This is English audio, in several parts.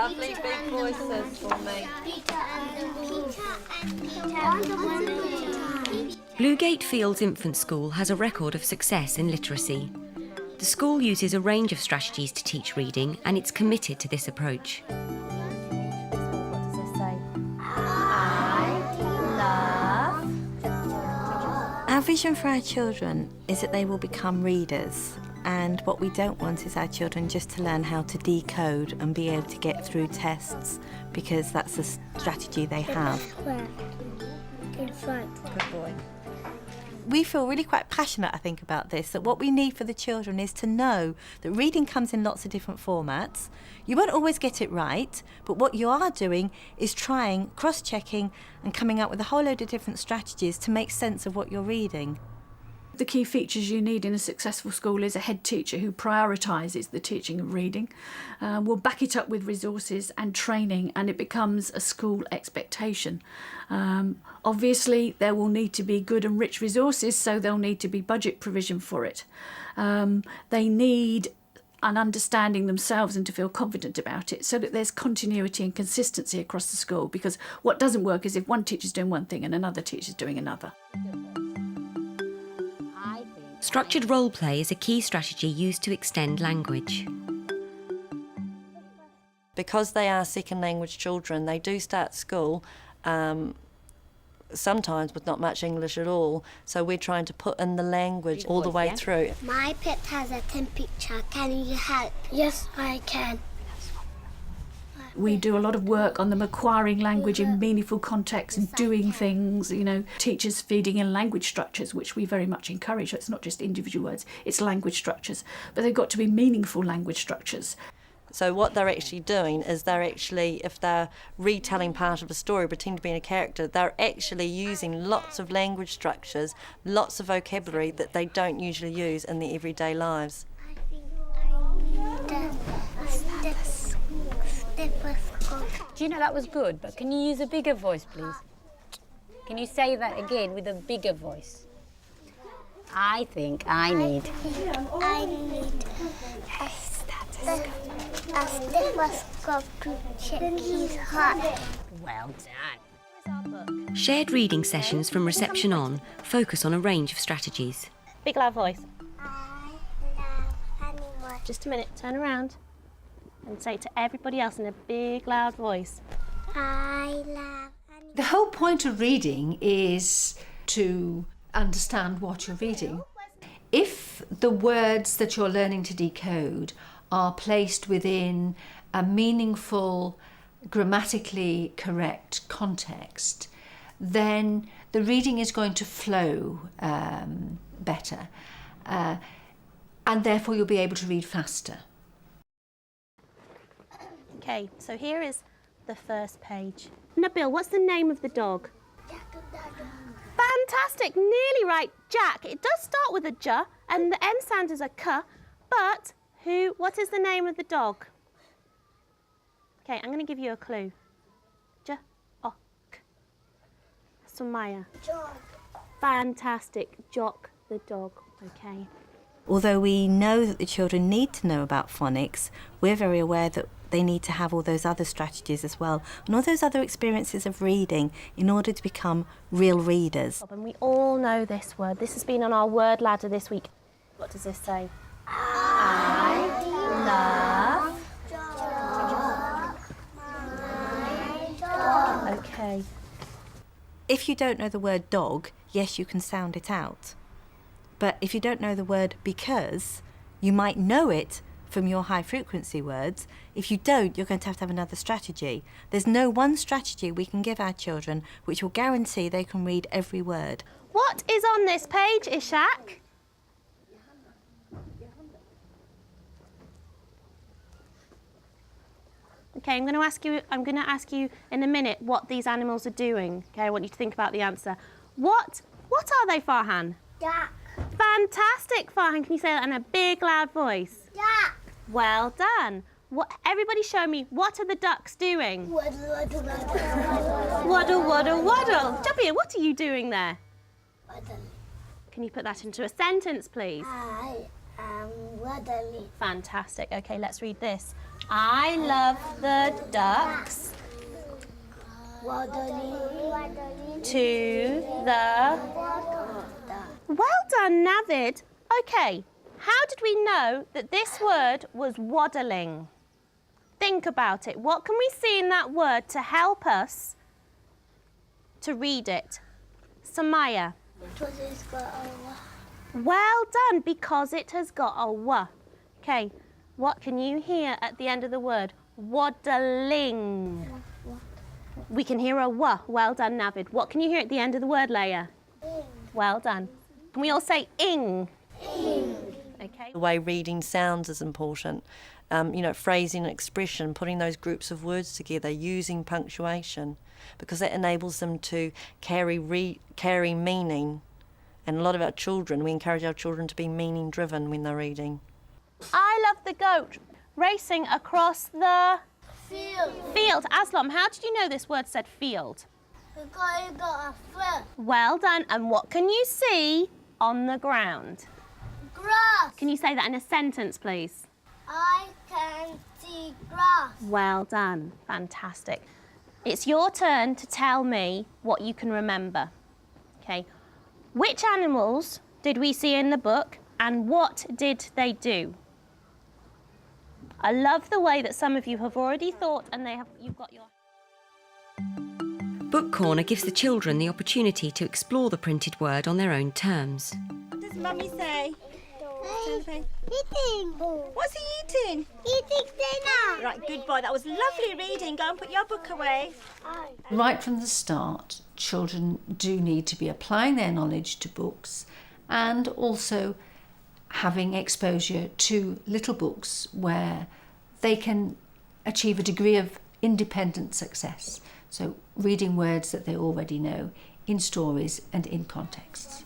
lovely big voices for me. Bluegate Fields Infant School has a record of success in literacy. The school uses a range of strategies to teach reading, and it's committed to this approach. Our vision for our children is that they will become readers, and what we don't want is our children just to learn how to decode and be able to get through tests, because that's the strategy they have. In front. Good boy. We feel really quite passionate, I think, about this, that what we need for the children is to know that reading comes in lots of different formats. You won't always get it right, but what you are doing is trying, cross-checking and coming up with a whole load of different strategies to make sense of what you're reading. The key features you need in a successful school is a head teacher who prioritises the teaching of reading, will back it up with resources and training, and it becomes a school expectation. Obviously, there will need to be good and rich resources, so there'll need to be budget provision for it. They need an understanding themselves and to feel confident about it, so that there's continuity and consistency across the school, because what doesn't work is if one teacher's doing one thing and another teacher's doing another. Structured role play is a key strategy used to extend language. Because they are second language children, they do start school sometimes with not much English at all, so we're trying to put in the language all the way through. My pet has a temperature. Can you help? Yes, I can. We do a lot of work on them acquiring language in meaningful context and doing things, you know, teachers feeding in language structures, which we very much encourage. It's not just individual words, it's language structures, but they've got to be meaningful language structures. So what they're actually doing is they're actually, if they're retelling part of a story, pretending to be in a character, they're actually using lots of language structures, lots of vocabulary that they don't usually use in their everyday lives. Do you know that was good, but can you use a bigger voice, please? Can you say that again with a bigger voice? I think I need a stethoscope to check his heart. Well done. Shared reading sessions from reception on focus on a range of strategies. Big loud voice. I love animals. Just a minute, turn around and say it to everybody else in a big loud voice. I love animals. The whole point of reading is to understand what you're reading. If the words that you're learning to decode are placed within a meaningful, grammatically correct context, then the reading is going to flow better, and therefore you'll be able to read faster. Okay, so here is the first page. Nabil, what's the name of the dog? Fantastic, nearly right. Jack, it does start with a J and the N sound is a K, but what is the name of the dog? Okay, I'm going to give you a clue. J, O, K. Sumaya. Jock. Fantastic, Jock the dog, okay. Although we know that the children need to know about phonics, we're very aware that they need to have all those other strategies as well, and all those other experiences of reading in order to become real readers. And we all know this word. This has been on our word ladder this week. What does this say? I love. Okay. If you don't know the word dog, yes, you can sound it out. But if you don't know the word because, you might know it from your high frequency words. If you don't, you're going to have another strategy. There's no one strategy we can give our children which will guarantee they can read every word. What is on this page, Ishak? Okay, I'm going to ask you in a minute what these animals are doing. Okay, I want you to think about the answer. What are they, Farhan? Duck. Fantastic, Farhan. Can you say that in a big, loud voice? Duck. Well done. Everybody show me, what are the ducks doing? Waddle, waddle, waddle. Waddle, waddle, waddle. Jabir, what are you doing there? Waddle. Can you put that into a sentence, please? I am waddling. Fantastic. Okay, let's read this. I love the ducks to the... Well done, Navid. Okay, how did we know that this word was waddling? Think about it. What can we see in that word to help us to read it? Samaya. Well done, because it has got a w. Okay, what can you hear at the end of the word? Waddling. We can hear a w. Well done, Navid. What can you hear at the end of the word, Leia? Well done. Can we all say ing? Okay. The way reading sounds is important. Phrasing and expression, putting those groups of words together, using punctuation, because that enables them to carry meaning. And a lot of our children, we encourage our children to be meaning-driven when they're reading. I love the goat racing across the field. Aslam, how did you know this word said field? Because it got a foot. Well done. And what can you see on the ground? Grass. Can you say that in a sentence, please? I can see grass. Well done. Fantastic. It's your turn to tell me what you can remember. Okay. Which animals did we see in the book and what did they do? I love the way that some of you have already thought and you've got your... Book Corner gives the children the opportunity to explore the printed word on their own terms. What does Mummy say? Eating. What's he eating? Eating dinner. Right, good boy. That was lovely reading. Go and put your book away. Right from the start, children do need to be applying their knowledge to books and also having exposure to little books where they can achieve a degree of independent success. So reading words that they already know in stories and in contexts.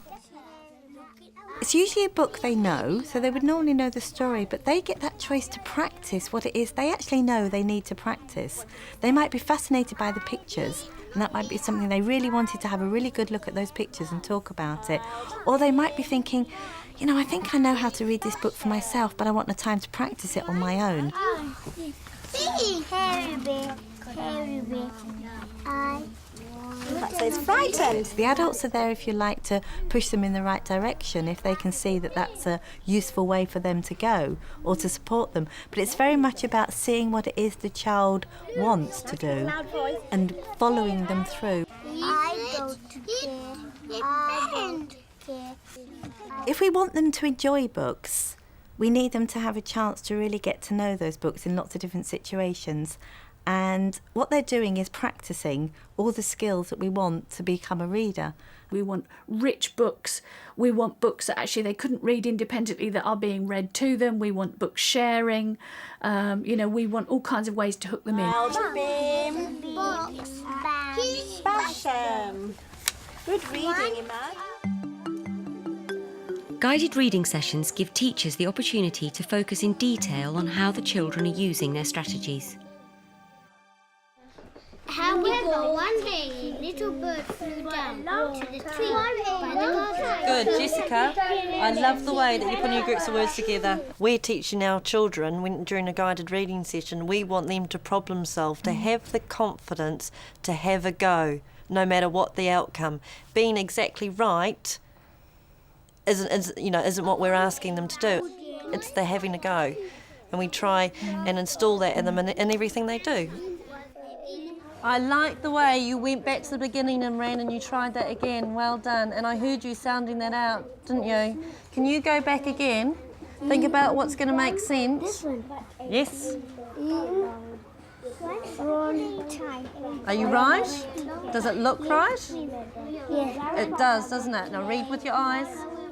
It's usually a book they know, so they would normally know the story, but they get that choice to practice what it is they actually know they need to practice. They might be fascinated by the pictures, and that might be something they really wanted to have a really good look at those pictures and talk about it. Or they might be thinking, I think I know how to read this book for myself, but I want the time to practice it on my own. That says frightened. The adults are there if you like to push them in the right direction, if they can see that that's a useful way for them to go, or to support them. But it's very much about seeing what it is the child wants to do and following them through. I go to care. I go to care. If we want them to enjoy books, we need them to have a chance to really get to know those books in lots of different situations. And what they're doing is practicing all the skills that we want to become a reader. We want rich books. We want books that actually they couldn't read independently that are being read to them. We want book sharing. We want all kinds of ways to hook them in. Bim, Books. bash 'em. Good reading, Emma. Guided reading sessions give teachers the opportunity to focus in detail on how the children are using their strategies. However, one day a little bird flew down to the tree by the water. Good, Jessica. I love the way that you're putting your groups of words together. We're teaching our children, during a guided reading session, we want them to problem solve, to have the confidence to have a go, no matter what the outcome. Being exactly right isn't what we're asking them to do. It's the having a go. And we try and install that in them in everything they do. I like the way you went back to the beginning and ran and you tried that again. Well done. And I heard you sounding that out, didn't you? Can you go back again? Think about what's going to make sense. Yes? Are you right? Does it look right? It does, doesn't it? Now read with your eyes.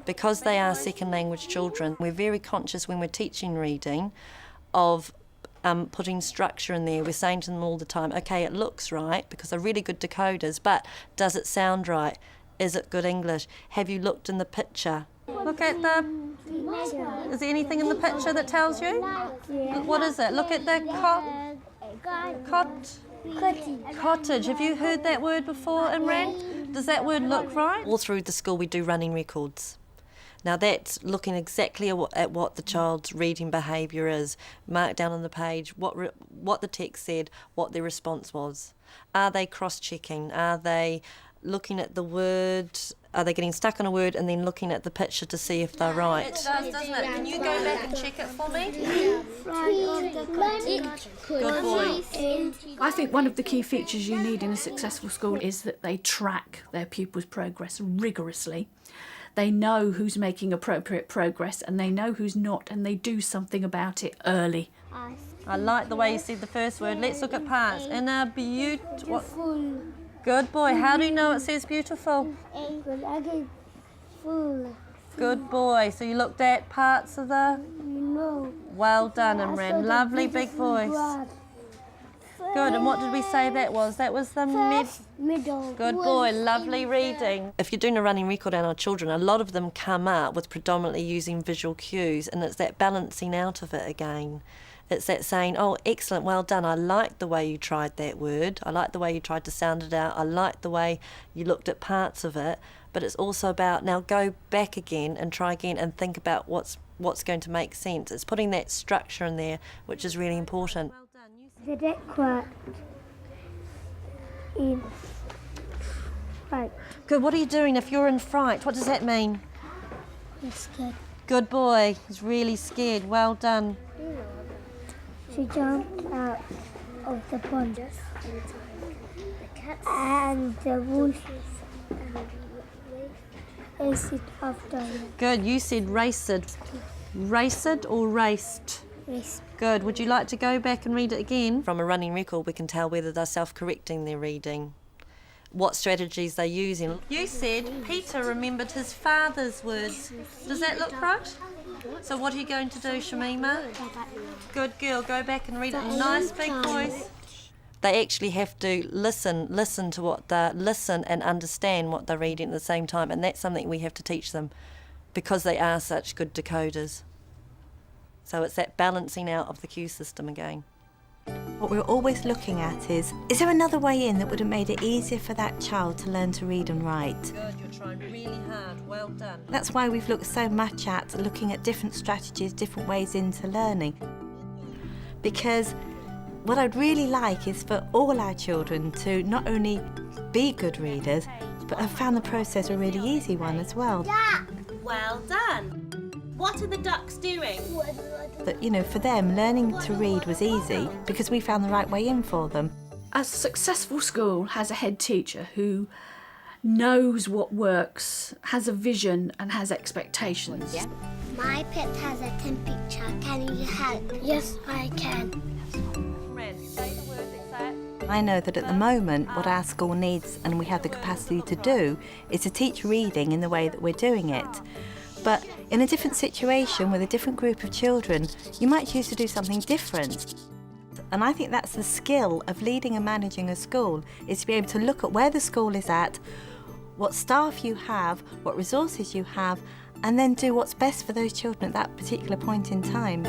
Because they are second language children, we're very conscious when we're teaching reading of putting structure in there. We're saying to them all the time, okay, it looks right because they're really good decoders, but does it sound right? Is it good English? Have you looked in the picture? Look at is there anything in the picture that tells you? What is it? Look at the cottage. Have you heard that word before, Imran? Does that word look right? All through the school we do running records. Now that's looking exactly at what the child's reading behaviour is. Mark down on the page what the text said, what their response was. Are they cross-checking? Are they looking at the word? Are they getting stuck on a word and then looking at the picture to see if they're right? It does, doesn't it? Can you go back and check it for me? Good boy. I think one of the key features you need in a successful school is that they track their pupils' progress rigorously. They know who's making appropriate progress and they know who's not, and they do something about it early. I like the way you said the first word. Let's look at parts. In a beautiful... Good boy. How do you know it says beautiful? Good boy. So you looked at parts of the... Well done, Imran. Lovely big voice. Good. And what did we say that was? That was the middle. Good boy. Lovely reading. If you're doing a running record on our children, a lot of them come up with predominantly using visual cues, and it's that balancing out of it again. It's that saying, oh, excellent, well done. I like the way you tried that word. I like the way you tried to sound it out. I like the way you looked at parts of it. But it's also about now go back again and try again and think about what's going to make sense. It's putting that structure in there, which is really important. The deck worked in fright. Good. What are you doing if you're in fright? What does that mean? I'm scared. Good boy. He's really scared. Well done. She jumped out of the pond and the wolf raced after her. Good. You said raced. Raced or raced? Raced. Good. Would you like to go back and read it again? From a running record, we can tell whether they're self-correcting their reading, what strategies they're using. You said Peter remembered his father's words. Does that look right? So what are you going to do, Shamima? Good girl. Go back and read it in nice big voice. They actually have to listen to what listen and understand what they're reading at the same time, and that's something we have to teach them because they are such good decoders. So it's that balancing out of the cue system again. What we're always looking at is there another way in that would have made it easier for that child to learn to read and write? Good, you're trying really hard. Well done. That's why we've looked so much at looking at different strategies, different ways into learning. Because what I'd really like is for all our children to not only be good readers, but have found the process a really easy one as well. Well done. What are the ducks doing? That, you know, for them, learning to read was easy because we found the right way in for them. A successful school has a head teacher who knows what works, has a vision and has expectations. Yeah. My pet has a temperature. Can you help? Yes, I can. I know that at the moment what our school needs and we have the capacity to do is to teach reading in the way that we're doing it. But in a different situation with a different group of children, you might choose to do something different. And I think that's the skill of leading and managing a school, is to be able to look at where the school is at, what staff you have, what resources you have, and then do what's best for those children at that particular point in time.